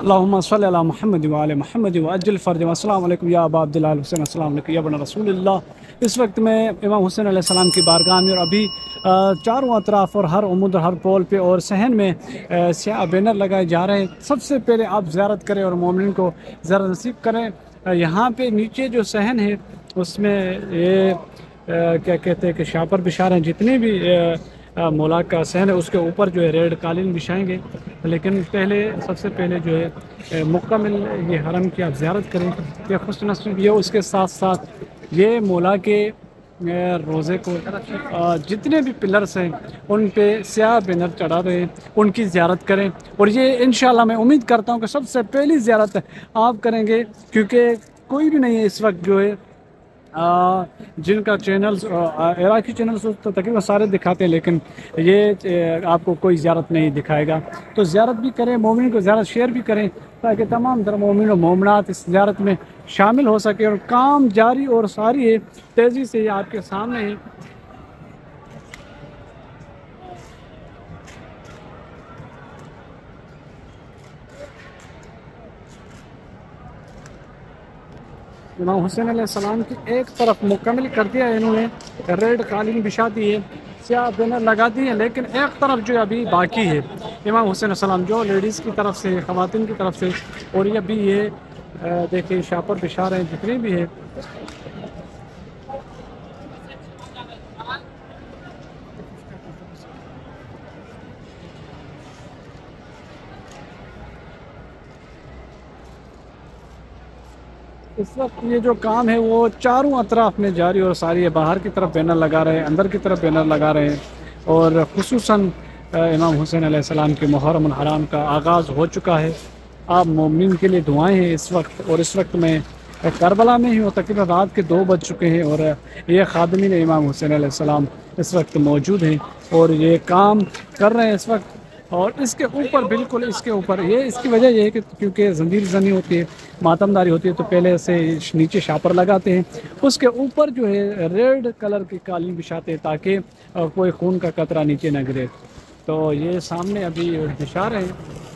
अल्लाहुम्मा सल्लि अला मुहम्मद व आले मुहम्मद व अज्जल फ़र्ज। अस्सलाम वालेकुम या अबा अब्दुल्लाह हुसैन, अस्सलाम वालेकुम या बना रसूलुल्लाह। इस वक्त मैं इमाम हुसैन अलैहिस्सलाम की बारगाह में और अभी चारों अतराफ़ और हर उम्मत हर पोल पे और सहन में स्याह बैनर लगाए जा रहे हैं। सबसे पहले आप ज़ियारत करें और मोमिन को ज़रा नसीब करें। यहाँ पे नीचे जो सहन है उसमें ये क्या कहते हैं कि शापर बिशार हैं, जितने भी मौला का सहन है उसके ऊपर जो है रेड कालीन बिछाएंगे। लेकिन पहले सबसे पहले जो है मुकम्मल ये हरम की आप ज़ियारत करें कि खुश नसीब ये, उसके साथ साथ ये मौला के रोज़े को जितने भी पिलर्स हैं उन पे स्याह बैनर चढ़ा रहे हैं, उनकी ज़ियारत करें। और ये इंशाल्लाह मैं उम्मीद करता हूँ कि सबसे पहली ज़ियारत आप करेंगे, क्योंकि कोई भी नहीं है इस वक्त जो है जिनका चैनल्स इराकी चैनल्स तो तकरीबन सारे दिखाते हैं, लेकिन ये आपको कोई ज़ियारत नहीं दिखाएगा। तो ज़ियारत भी करें, मोमिन को ज़्यादा शेयर भी करें ताकि तमाम तरह मोमिन और मोमिनात इस ज़ियारत में शामिल हो सके। और काम जारी और सारी है, तेज़ी से ये आपके सामने है। इमाम हुसैन अलैहिस्सलाम की एक तरफ मुकम्मल कर दिया है इन्होंने, रेड कालीन बिछा दी है, स्याह बैनर लगा दी है, लेकिन एक तरफ जो अभी बाकी है इमाम हुसैन अलैहिस्सलाम जो लेडीज़ की तरफ से, ख़वातीन की तरफ से। और ये अभी ये देखिए शापर बिछा रहे हैं जितने भी है। इस वक्त ये जो काम है वो चारों अतराफ में जारी और सारी है। बाहर की तरफ बैनर लगा रहे हैं, अंदर की तरफ बैनर लगा रहे हैं। और खुसूसन इमाम हुसैन अलैहिस्सलाम के मुहर्रम हराम का आगाज़ हो चुका है। आप मोमिन के लिए दुआएं हैं इस वक्त। और इस वक्त मैं करबला में ही हूँ, तकरीबन रात के 2 बज चुके हैं और ये खादमीन इमाम हुसैन अलैहिस्सलाम इस वक्त मौजूद हैं और ये काम कर रहे हैं इस वक्त। और इसके ऊपर, बिल्कुल इसके ऊपर, ये इसकी वजह ये है कि क्योंकि जंजीर जनी होती है, मातमदारी होती है, तो पहले से नीचे शापर लगाते हैं, उसके ऊपर जो है रेड कलर की कालीन बिछाते हैं ताकि कोई खून का कतरा नीचे न गिरे। तो ये सामने अभी बिछा रहे हैं।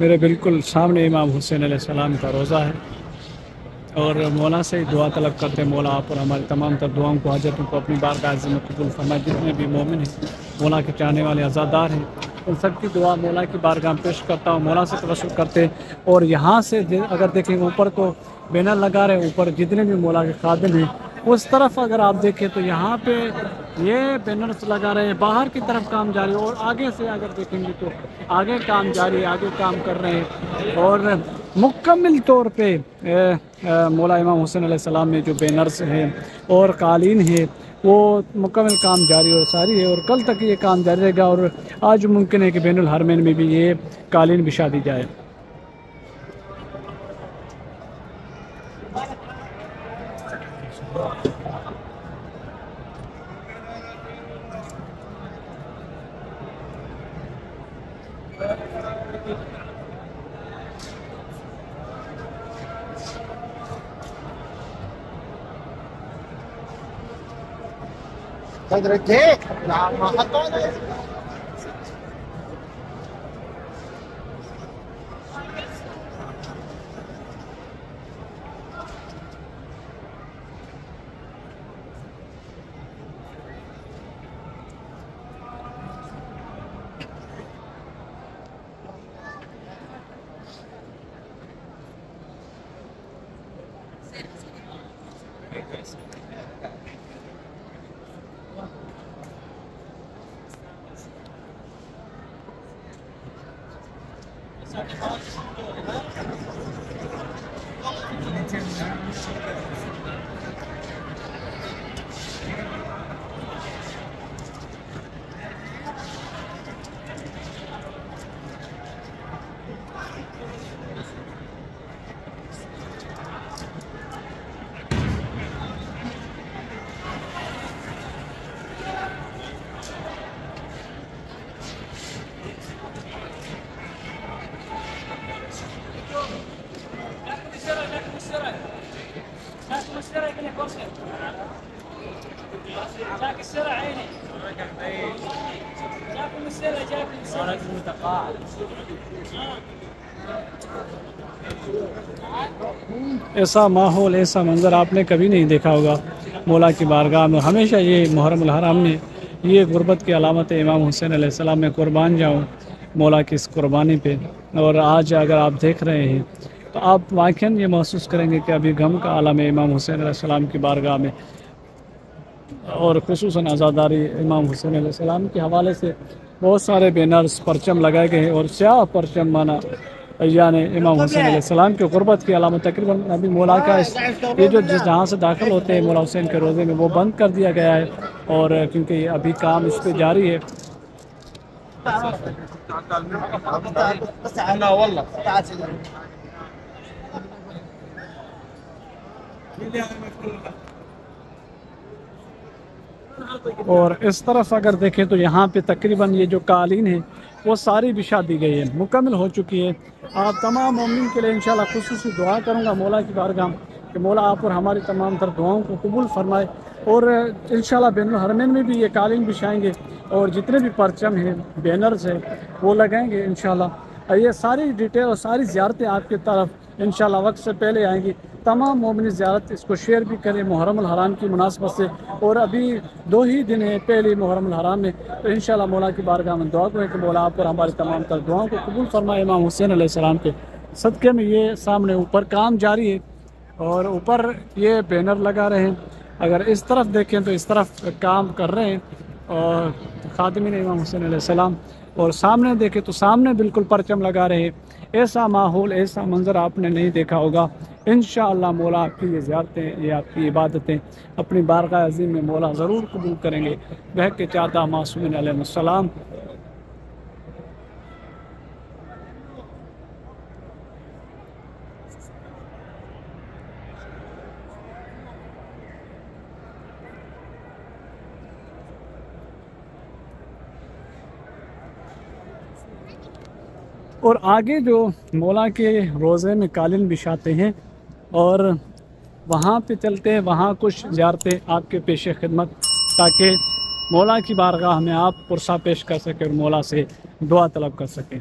मेरे बिल्कुल सामने इमाम हुसैन अलैहिस्सलाम का रोज़ा है और मौला से दुआ तलब करते हैं, मौला आप और हमारी तमाम तर दुआओं को, हाजतों को अपनी बारगाह में कबूल फरमाए। जितने भी मोमिन हैं, मौला के चाहने वाले आज़ादार हैं, उन सब की दुआ मौला की बारगाह में पेश करता हूँ। मौला से तवस्सुल करते हैं। और यहाँ से अगर देखें ऊपर तो बैनर लगा रहे हैं, ऊपर जितने भी मौला के खादिम हैं उस तरफ अगर आप देखें तो यहाँ पे ये बैनर्स लगा रहे हैं, बाहर की तरफ काम जारी है। और आगे से अगर देखेंगे तो आगे काम जारी है, आगे काम कर रहे हैं। और मुकम्मल तौर पे मौला इमाम हुसैन अलैहिस्सलाम में जो बैनर्स हैं और कालीन है वो मुकम्मल काम जारी और सारी है। और कल तक ये काम जारी रहेगा और आज मुमकिन है कि बैनुल हरमैन में भी ये कालीन बिछा दी जाए। ऐसा माहौल, ऐसा मंज़र आपने कभी नहीं देखा होगा मौला की बारगाह में। हमेशा ये मुहर्रम हराम ने ये गुर्बत की अलामत है। इमाम हुसैन अलैहिस्सलाम में कुर्बान जाऊँ मौला की इस कुर्बानी पे। और आज अगर आप देख रहे हैं तो आप वाक़ईन ये महसूस करेंगे कि अभी गम का आलम है इमाम हुसैन अलैहिस्सलाम की बारगाह में। और खुसूसन आज़ादारी इमाम हुसैन अलैहिस्सलाम के हवाले से बहुत सारे बैनर्स, परचम लगाए गए हैं। और स्याह परचम माना यानी इमाम हुसैन अलैहिस्सलाम की गुर्बत की अलामत। तकरीबन अभी मौला का ये जो जिस जहाँ से दाखिल होते हैं मौला हुसैन के रोज़े में, वो बंद कर दिया गया है। और क्योंकि अभी काम इस पर जारी है। और इस तरफ अगर देखें तो यहाँ पे तकरीबन ये जो कालीन है वो सारी बिछा दी गई है, मुकम्मल हो चुकी है। आप तमाम मोमिन के लिए इंशाल्लाह खुसूसी दुआ करूँगा मौला की बारगाह कि मौला आप और हमारी तमाम तर दुआओं को कबूल फरमाए। और इंशाल्लाह बैनुल हरमैन में भी ये कालीन बिछाएंगे और जितने भी परचम हैं, बैनर्स हैं, वो लगाएंगे इंशाल्लाह। ये सारी डिटेल और सारी ज़ियारतें आपकी तरफ इंशाल्लाह वक्त से पहले आएंगी। तमाम मोमिन ज़ियारत इसको शेयर भी करें मुहर्रम हराम की मुनासबत से। और अभी 2 ही दिन है पहले मुहर्रम हराम में, तो इंशाल्लाह मौला की बारगाह में दुआ करें कि मौला आप और हमारी तमाम तर दुआओं को कबूल फरमाए। इमाम हुसैन अलैहिस्सलाम के सदक़े में ये सामने ऊपर काम जारी है और ऊपर ये बैनर लगा रहे हैं। अगर इस तरफ देखें तो इस तरफ काम कर रहे हैं और खादिमीन इमाम हुसैन अलैहिस्सलाम। और सामने देखें तो सामने बिल्कुल परचम लगा रहे हैं। ऐसा माहौल, ऐसा मंज़र आपने नहीं देखा होगा। इंशाअल्लाह मौला आपकी ये ज़ियारतें, ये आपकी इबादतें अपनी बारगाह अज़ीम में मौला ज़रूर कबूल करेंगे। बह के चाहता मासूमीन अलैहिस्सलाम। और आगे जो मौला के रोज़े में कालीन बिछाते हैं और वहाँ पे चलते हैं, वहाँ कुछ ज़ियारतें आपके पेश खिदमत, ताकि मौला की बारगाह में आप पुरसा पेश कर सकें और मौला से दुआ तलब कर सकें।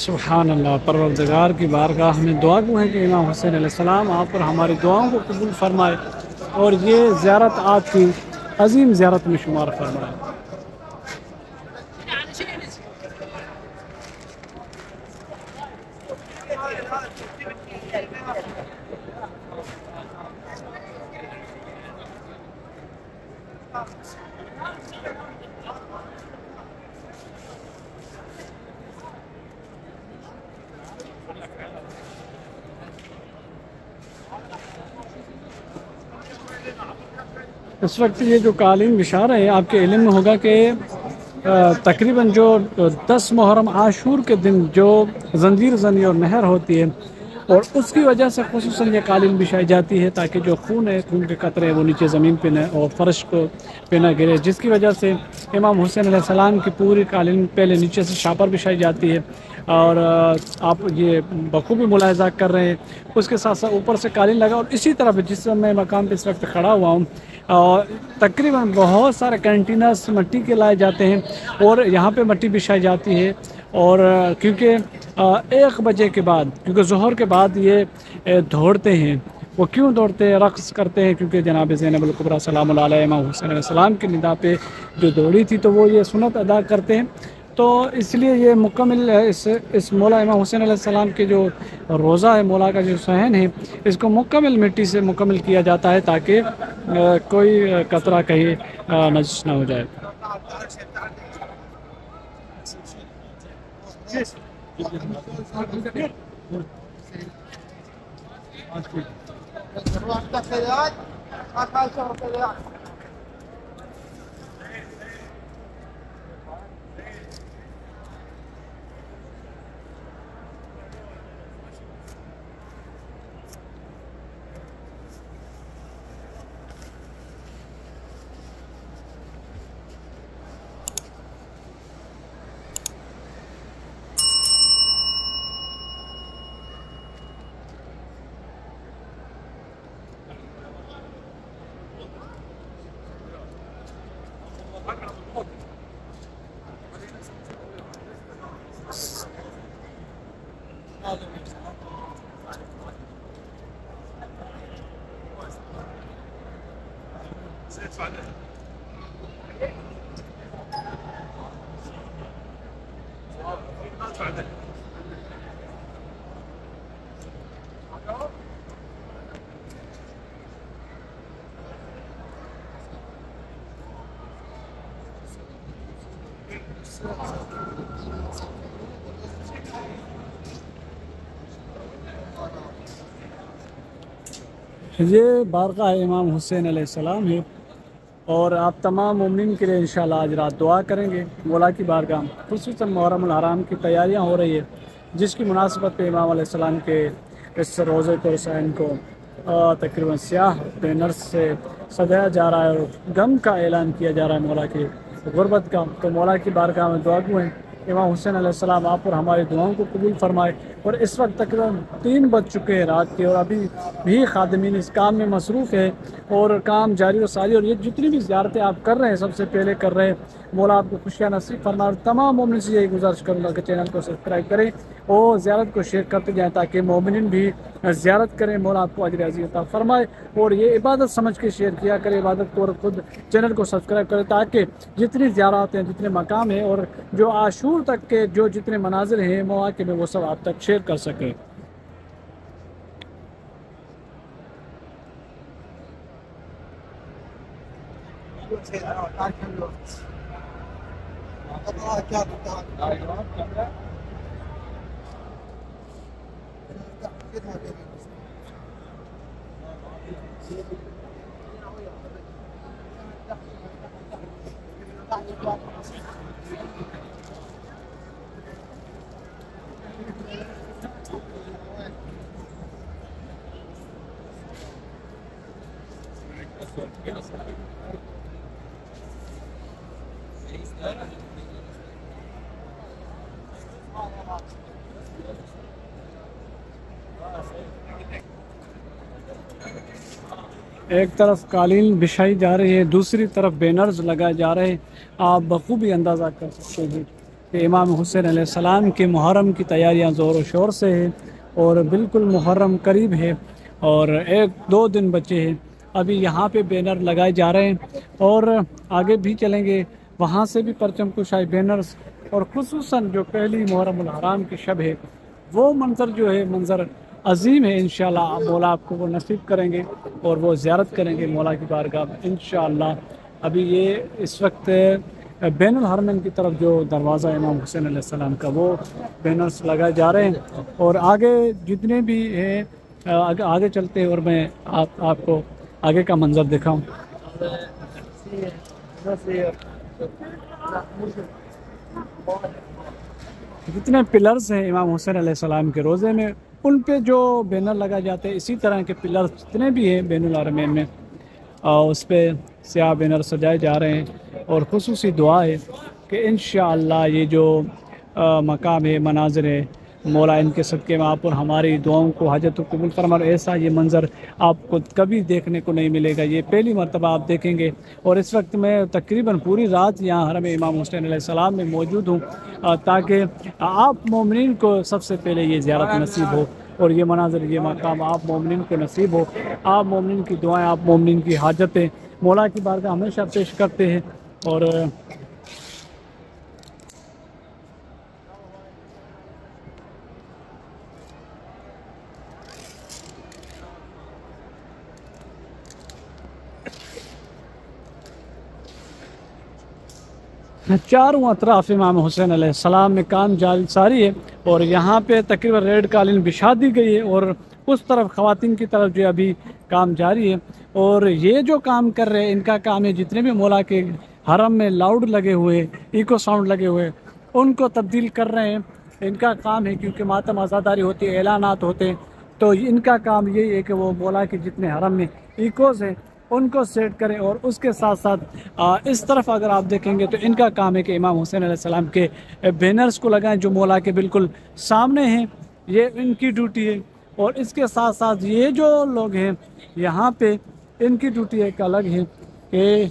सुभान अल्लाह। परवरदिगार की बारगाह में दुआ गो है कि इमाम हुसैन अलैहिस्सलाम आप पर हमारी दुआओं को कबूल फरमाए और ये ज़ियारत आपकी अजीम ज़ियारत में शुमार फरमाए। इस वक्त ये जो कालीन बिशार है आपके इल्म में होगा कि तकरीबन जो 10 मुहर्रम आशूर के दिन जो जंजीर जनी और नहर होती है और उसकी वजह से खुसूसन ये कालीन बिछाई जाती है ताकि जो खून है, खून के कतरे हैं वो नीचे ज़मीन पे न और फर्श को पे न गिरे, जिसकी वजह से इमाम हुसैन अलैहिस्सलाम की पूरी कालीन पहले नीचे से शापर बिछाई जाती है और आप ये बखूबी मुलाहिजा कर रहे हैं। उसके साथ साथ ऊपर से कालीन लगा और इसी तरफ जिस मैं मकाम पे इस वक्त खड़ा हुआ हूँ और तकरीबन बहुत सारे कंटेनर्स मिट्टी के लाए जाते हैं और यहाँ पे मिट्टी बिछाई जाती है और क्योंकि 1 बजे के बाद, क्योंकि ज़ोहर के बाद ये दौड़ते हैं। वो क्यों दौड़ते हैं, रक़्स करते हैं, क्योंकि जनाब ज़ैनबुल कुबरा सलामुल अलैहा इमाम हुसैन अलैहिस्सलाम की निदा पे जो दौड़ी थी तो वो ये सुन्नत अदा करते हैं। तो इसलिए ये मुकम्मल इस मौला इमाम हुसैन अलैहिस्सलाम के जो रोज़ा है, मौला का जो सहन है, इसको मुकम्मल मिट्टी से मुकम्मल किया जाता है ताकि कोई कतरा कहीं नजिस ना हो जाए। ये बारगाह इमाम हुसैन अलैहिस्सलाम है और आप तमाम मोमिन के लिए इंशाल्लाह आज रात दुआ करेंगे। मौला की बारगाह खुसूसन मुहर्रम उल हराम की तैयारियां हो रही है, जिसकी मुनासबत पे इमाम अलैहिस्सलाम के इस रोज़े को हुसैन को तकरीबन स्याह बैनर से सजाया जा रहा है और गम का ऐलान किया जा रहा है मौला की गुरबत का। तो मौला की बारगाह में दुआ गो हैं इमाम हुसैन अलैहिस्सलाम आप और हमारी दुआओं को कबूल फरमाए। और इस वक्त तकरीबन 3 बज चुके हैं रात के और अभी भी खादिमीन इस काम में मसरूफ़ है और काम जारी और सारी। और ये जितनी भी ज़ियारतें आप कर रहे हैं सबसे पहले कर रहे हैं, मौला आपको खुशियाँ नसीब फरमाए। तमाम मोमिन से यही गुजारिश करूँगा कि चैनल को सब्सक्राइब करें और ज़ियारत को शेयर करते जाएँ ताकि मोमिन भी ज़ियारत करें, मौला आपको अजर अज़ीम अता फरमाए। और ये इबादत समझ के शेयर किया करें इबादत को और ख़ुद चैनल को सब्सक्राइब करें ताकि जितनी ज़ियारत हैं, जितने मकाम हैं और जो आशूर तक के जो जितने मनाजिर हैं मौके में वो सब आप तक शेयर कर सकें। एक तरफ कालीन बिछाई जा रही है, दूसरी तरफ बैनर्स लगाए जा रहे हैं। आप बखूबी अंदाज़ा कर सकते हैं कि इमाम हुसैन अलैहिस्सलाम के मुहर्रम की तैयारियां ज़ोर व शोर से हैं और बिल्कुल मुहर्रम करीब है और 1-2 दिन बचे हैं। अभी यहाँ पे बैनर लगाए जा रहे हैं और आगे भी चलेंगे, वहाँ से भी परचम कुशाई बैनर्स और खुसूसन जो पहली मुहर्रम उल हराम की शब है वो मंज़र जो है मंज़र अजीम है। इंशाल्लाह मौला आपको वो नसीब करेंगे और वो ज़ियारत करेंगे मौला की बारगाह में इंशाल्लाह। अभी ये इस वक्त बैनुल हरमैन की तरफ जो दरवाज़ा इमाम हुसैन अलैहिस्सलाम का वो बैनर्स लगाए जा रहे हैं और आगे जितने भी हैं आगे चलते हैं और मैं आपको आगे का मंज़र दिखाऊं। जितने पिलर्स हैं इमाम हुसैन अलैहिस्सलाम के रोज़े में उन पे जो बैनर लगाए जाते हैं, इसी तरह के पिलर्स जितने भी हैं बैनुल हरमैन में उस पर स्याह बैनर सजाए जा रहे हैं और खुसूसी दुआ है कि इंशाअल्लाह ये जो मकाम है मनाज़िर है मौला इनके सदक़े में आप और हमारी दुआओं को हाजत कबूल फरमाए। ऐसा ये मंज़र आपको कभी देखने को नहीं मिलेगा, ये पहली मरतबा आप देखेंगे। और इस वक्त मैं तकरीबन पूरी रात यहाँ हरम इमाम हुसैन अलैहिस्सलाम में मौजूद हूँ ताकि आप मोमिनीन को सबसे पहले ये ज़ियारत नसीब हो और ये मनाज़िर ये मकाम आप मोमिनीन को नसीब हो। आप मोमिनीन की दुआएँ, आप मोमिनीन की हाजतें मौला की बारगाह हमेशा पेश करते हैं। और चारों अतराफ इमाम हुसैन अलैहिस्सलाम में काम जारी है और यहाँ पे तकरीबन रेड कालीन बिछा दी गई है और उस तरफ ख़वातीन की तरफ जो अभी काम जारी है। और ये जो काम कर रहे हैं इनका काम है जितने भी मौला के हरम में लाउड लगे हुए इको साउंड लगे हुए उनको तब्दील कर रहे हैं। इनका काम है क्योंकि मातम आज़ादारी होती है, ऐलानात होते हैं, तो इनका काम यही है कि वो मौला के जितने हरम में इकोज़ हैं उनको सेट करें। और उसके साथ साथ इस तरफ अगर आप देखेंगे तो इनका काम है कि इमाम हुसैन अलैहिस्सलाम के बैनर्स को लगाएं जो मौला के बिल्कुल सामने हैं, ये इनकी ड्यूटी है। और इसके साथ साथ ये जो लोग हैं यहाँ पे इनकी ड्यूटी एक अलग है कि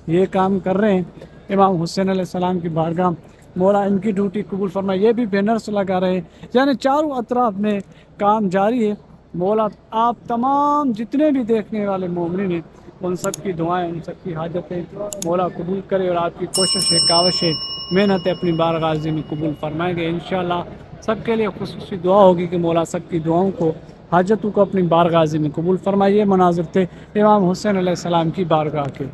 ये काम कर रहे हैं इमाम हुसैन अलैहिस्सलाम की बारगाह मौला इनकी ड्यूटी कबूल फरमाए। ये भी बैनर्स लगा रहे हैं, यानी चारों अतराफ में काम जारी है। मौला आप तमाम जितने भी देखने वाले मोमिन हैं उन सब की दुआएं, उन सब की हाजतें मौला कबूल करे और आपकी कोशिशें, काविशें, मेहनतें अपनी बारगाह में कबूल फरमाएंगे इंशाअल्लाह। सबके लिए खुसूसी दुआ होगी कि मौला सबकी दुआओं को, हाजतों को अपनी बारगाह में कबूल फरमाइए। मनाज़िर थे इमाम हुसैन अलैहिस्सलाम की बारगाह के।